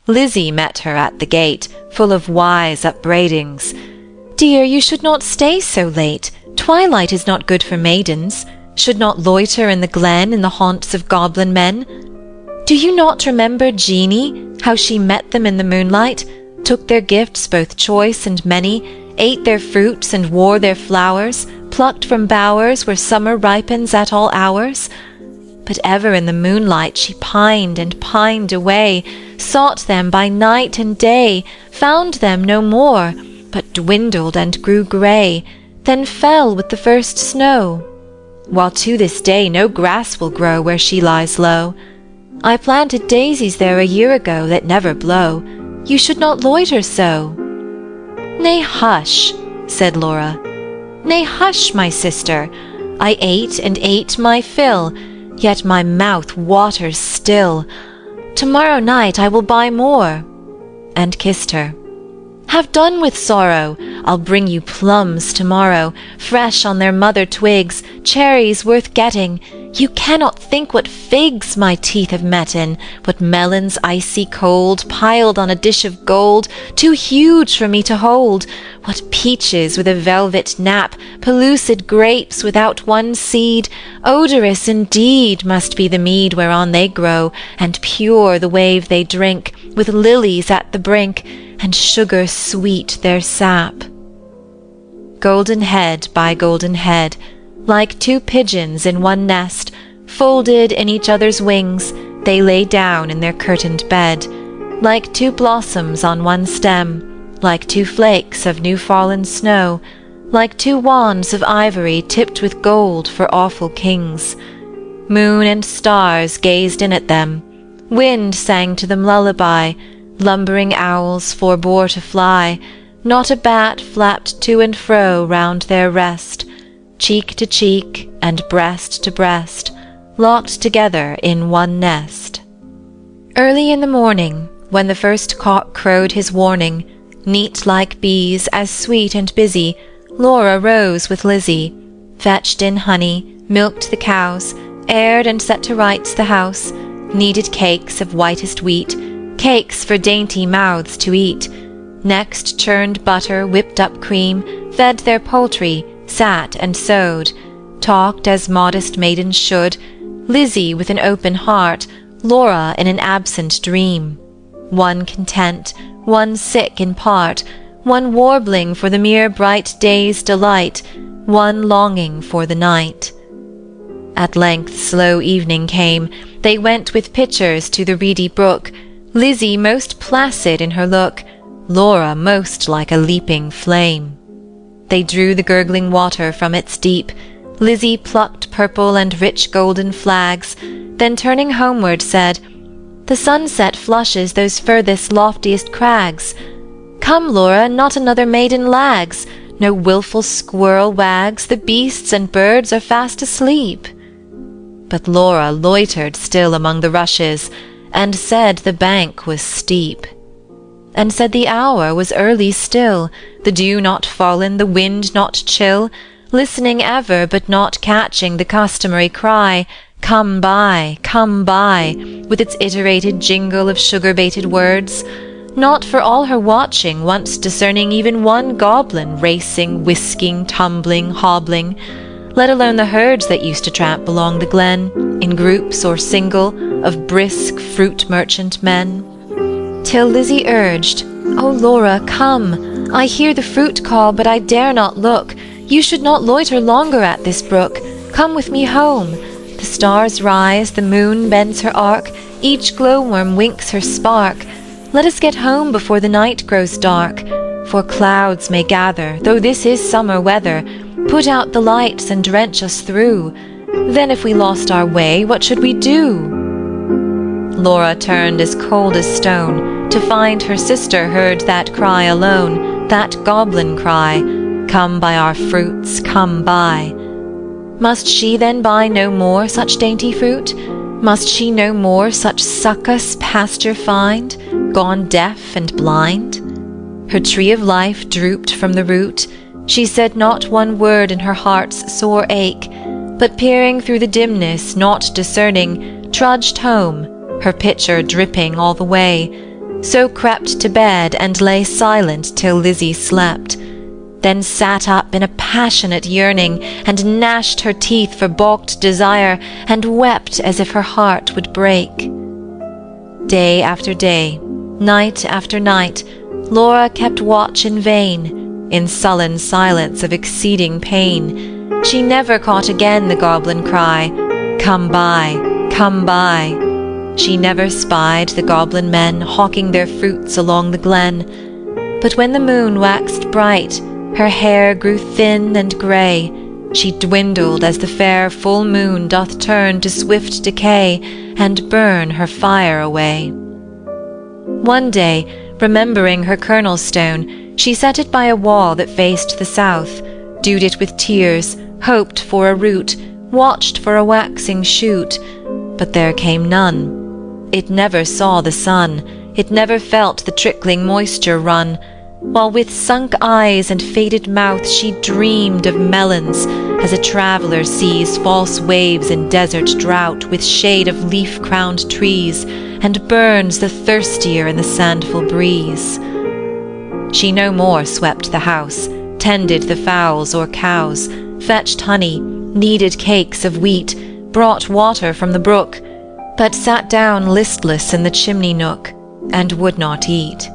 Lizzie met her at the gate, full of wise upbraidings. "Dear, you should not stay so late. Twilight is not good for maidens. Should not loiter in the glen in the haunts of goblin men. Do you not remember Jeanie, how she met them in the moonlight, took their gifts both choice and many, ate their fruits and wore their flowers, plucked from bowers where summer ripens at all hours? But ever in the moonlight she pined and pined away, sought them by night and day, found them no more, but dwindled and grew grey, then fell with the first snow, while to this day no grass will grow where she lies low. I planted daisies there a year ago that never blow. You should not loiter so." "Nay, hush," said Laura. "Nay, hush, my sister. I ate and ate my fill, yet my mouth waters still. To-morrow night I will buy more," and kissed her. "Have done with sorrow. I'll bring you plums to-morrow, fresh on their mother twigs, cherries worth getting. You cannot think what figs my teeth have met in, what melons icy cold, piled on a dish of gold, too huge for me to hold, what peaches with a velvet nap, pellucid grapes without one seed. Odorous indeed must be the mead whereon they grow, and pure the wave they drink, with lilies at the brink, and sugar sweet their sap. Golden head by golden head, like two pigeons in one nest, folded in each other's wings, they lay down in their curtained bed, like two blossoms on one stem, like two flakes of new-fallen snow, like two wands of ivory tipped with gold for awful kings. Moon and stars gazed in at them, wind sang to them lullaby, lumbering owls forbore to fly, not a bat flapped to and fro round their rest, cheek to cheek and breast to breast, locked together in one nest. Early in the morning, when the first cock crowed his warning, neat like bees, as sweet and busy, Laura rose with Lizzie, fetched in honey, milked the cows, aired and set to rights the house, kneaded cakes of whitest wheat, cakes for dainty mouths to eat, next churned butter, whipped up cream, fed their poultry, sat and sewed, talked as modest maidens should, Lizzie with an open heart, Laura in an absent dream, one content, one sick in part, one warbling for the mere bright day's delight, one longing for the night. At length slow evening came, they went with pitchers to the reedy brook, Lizzie most placid in her look, Laura most like a leaping flame. They drew the gurgling water from its deep, Lizzie plucked purple and rich golden flags, then turning homeward said, "The sunset flushes those furthest loftiest crags. Come, Laura, not another maiden lags, no wilful squirrel wags, the beasts and birds are fast asleep." But Laura loitered still among the rushes, and said the bank was steep, and said the hour was early still, the dew not fallen, the wind not chill, listening ever, but not catching the customary cry, "Come by, with its iterated jingle of sugar-baited words, not for all her watching once discerning even one goblin racing, whisking, tumbling, hobbling, let alone the herds that used to tramp along the glen, in groups or single, of brisk fruit merchant men. Till Lizzie urged, "O Laura, come, I hear the fruit call, but I dare not look. You should not loiter longer at this brook. Come with me home. The stars rise, the moon bends her arc, each glowworm winks her spark. Let us get home before the night grows dark, for clouds may gather, though this is summer weather, put out the lights and drench us through. Then if we lost our way, what should we do?" Laura turned as cold as stone, to find her sister heard that cry alone, that goblin cry, "Come buy our fruits, come buy." Must she then buy no more such dainty fruit? Must she no more such succus pasture find, gone deaf and blind? Her tree of life drooped from the root, she said not one word in her heart's sore ache, but peering through the dimness, not discerning, trudged home, her pitcher dripping all the way, so crept to bed and lay silent till Lizzie slept, then sat up in a passionate yearning, and gnashed her teeth for balked desire, and wept as if her heart would break. Day after day, night after night, Laura kept watch in vain, in sullen silence of exceeding pain. She never caught again the goblin cry, "Come buy, come buy." She never spied the goblin men hawking their fruits along the glen. But when the moon waxed bright, her hair grew thin and grey, she dwindled as the fair full moon doth turn to swift decay, and burn her fire away. One day, remembering her kernel stone, she set it by a wall that faced the south, dewed it with tears, hoped for a root, watched for a waxing shoot, but there came none. It never saw the sun, it never felt the trickling moisture run, while with sunk eyes and faded mouth she dreamed of melons, as a traveller sees false waves in desert drought with shade of leaf-crowned trees, and burns the thirstier in the sandful breeze. She no more swept the house, tended the fowls or cows, fetched honey, kneaded cakes of wheat, brought water from the brook, but sat down listless in the chimney nook, and would not eat.